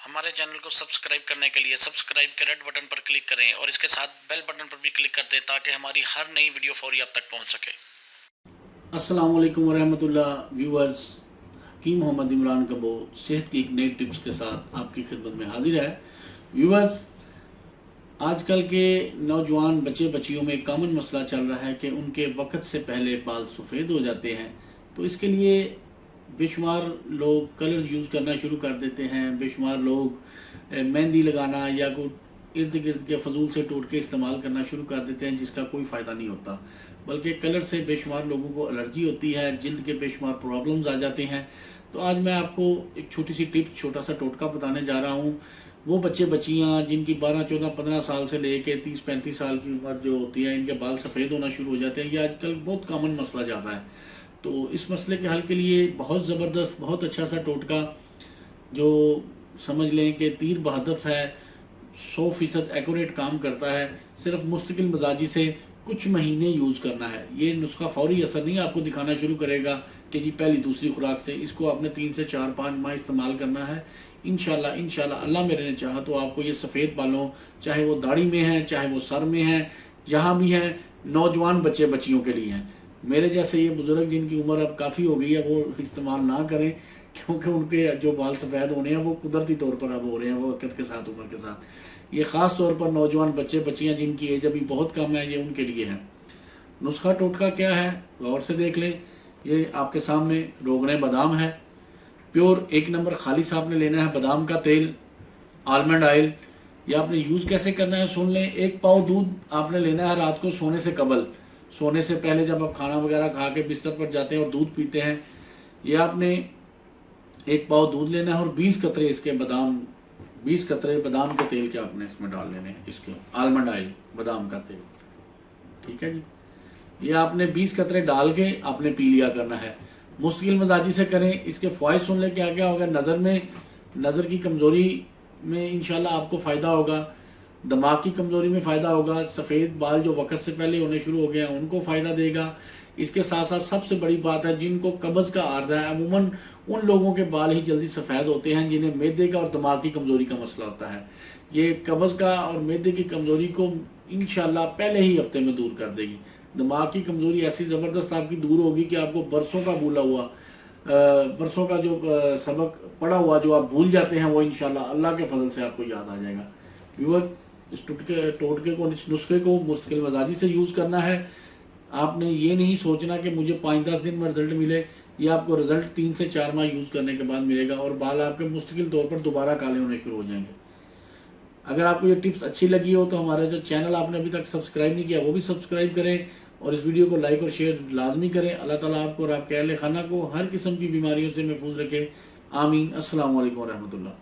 हमारे चैनल को सब्सक्राइब करने के लिए सब्सक्राइब के रेड बटन पर क्लिक करें और इसके साथ बेल बटन पर भी क्लिक कर दें ताकि हमारी हर नई वीडियो फौरी आप तक पहुंच सके। अस्सलाम वालेकुम वरहमतुल्लाह व्यूअर्स, हकीम मोहम्मद इमरान कबो सेहत की एक नई टिप्स के साथ आपकी खिदमत में हाजिर है। व्यूअर्स, आजकल के नौजवान बच्चे बच्चियों में एक कॉमन मसला चल रहा है कि उनके वक्त से पहले बाल सफ़ेद हो जाते हैं। तो इसके लिए बेशुमार लोग कलर यूज़ करना शुरू कर देते हैं। बेशुमार लोग मेहंदी लगाना या कोई इर्द गिर्द के फजूल से टोटके इस्तेमाल करना शुरू कर देते हैं जिसका कोई फ़ायदा नहीं होता, बल्कि कलर से बेशुमार लोगों को एलर्जी होती है, जिल्द के बेशुमार प्रॉब्लम्स आ जाते हैं। तो आज मैं आपको एक छोटी सी टिप, छोटा सा टोटका बताने जा रहा हूँ। वो बच्चे बच्चियाँ जिनकी 12, 14, 15 साल से लेके 30, 35 साल की उम्र जो होती है, इनके बाल सफ़ेद होना शुरू हो जाते हैं। ये आजकल बहुत कॉमन मसला जा रहा है। तो इस मसले के हल के लिए बहुत ज़बरदस्त, बहुत अच्छा सा टोटका जो समझ लें कि तीर बहदफ है, 100% एक्यूरेट काम करता है। सिर्फ मुस्तकिल मिजाजी से कुछ महीने यूज़ करना है। ये नुस्खा फौरी असर नहीं आपको दिखाना शुरू करेगा कि जी पहली दूसरी खुराक से। इसको आपने 3 से 4, 5 माह इस्तेमाल करना है। इंशाल्लाह अल्लाह मेरे ने चाहा तो आपको ये सफ़ेद बालों, चाहे वो दाढ़ी में है, चाहे वो सर में है, जहाँ भी है, नौजवान बच्चे बच्चियों के लिए हैं। मेरे जैसे ये बुज़ुर्ग जिनकी उम्र अब काफ़ी हो गई है, वो इस्तेमाल ना करें, क्योंकि उनके जो बाल सफ़ेद होने हैं वो कुदरती तौर पर अब हो रहे हैं, वो वक्त के साथ, उम्र के साथ। ये ख़ास तौर पर नौजवान बच्चे बच्चियाँ जिनकी एज अभी बहुत कम है, ये उनके लिए है। नुस्खा टोटका क्या है गौर से देख लें। ये आपके सामने रोगने बादाम है, प्योर 1 नंबर खालिस आपने लेना है बादाम का तेल, आलमंड ऑयल। ये आपने यूज़ कैसे करना है सुन लें। 1 पाव दूध आपने लेना है रात को सोने से कबल, सोने से पहले जब आप खाना वगैरह खा के बिस्तर पर जाते हैं और दूध पीते हैं। ये आपने 1 पाव दूध लेना है और 20 कतरे इसके बादाम, 20 कतरे बादाम के तेल के आपने इसमें डाल लेने हैं, इसके आलमंड ऑयल, बादाम का तेल। ठीक है जी। ये आपने 20 कतरे डाल के आपने पी लिया करना है। मुश्किल मिजाजी से करें। इसके फ़ायदे सुन ले क्या क्या होगा। नज़र की कमज़ोरी में इंशाल्लाह आपको फ़ायदा होगा, दिमाग की कमज़ोरी में फ़ायदा होगा, सफ़ेद बाल जो वक्त से पहले होने शुरू हो गए हैं उनको फ़ायदा देगा। इसके साथ साथ सबसे बड़ी बात है, जिनको कब्ज़ का आर्ज़ा है, अमूमन उन लोगों के बाल ही जल्दी सफ़ेद होते हैं जिन्हें मैदे का और दिमाग की कमज़ोरी का मसला होता है। ये कब्ज़ का और मैदे की कमज़ोरी को इंशाल्लाह पहले ही हफ्ते में दूर कर देगी। दिमाग की कमज़ोरी ऐसी ज़बरदस्त आपकी दूर होगी कि आपको बरसों का भूला हुआ, बरसों का जो सबक पढ़ा हुआ जो आप भूल जाते हैं, वो इंशाल्लाह अल्लाह के फजल से आपको याद आ जाएगा। व्यूअर, इस टोटके को, इस नुस्खे को मुश्किल मजाजी से यूज़ करना है। आपने ये नहीं सोचना कि मुझे 5-10 दिन में रिजल्ट मिले। ये आपको रिजल्ट 3 से 4 माह यूज़ करने के बाद मिलेगा और बाल आपके मुस्तकिल तौर पर दोबारा काले होने शुरू हो जाएंगे। अगर आपको ये टिप्स अच्छी लगी हो तो हमारा जो चैनल आपने अभी तक सब्सक्राइब नहीं किया वो भी सब्सक्राइब करें और इस वीडियो को लाइक और शेयर लाजमी करें। अल्लाह ताला आपको और आपके अहले खाना को हर किस्म की बीमारियों से महफूज रखे। आमीन। अस्सलाम वालेकुम रहमतुल्लाह।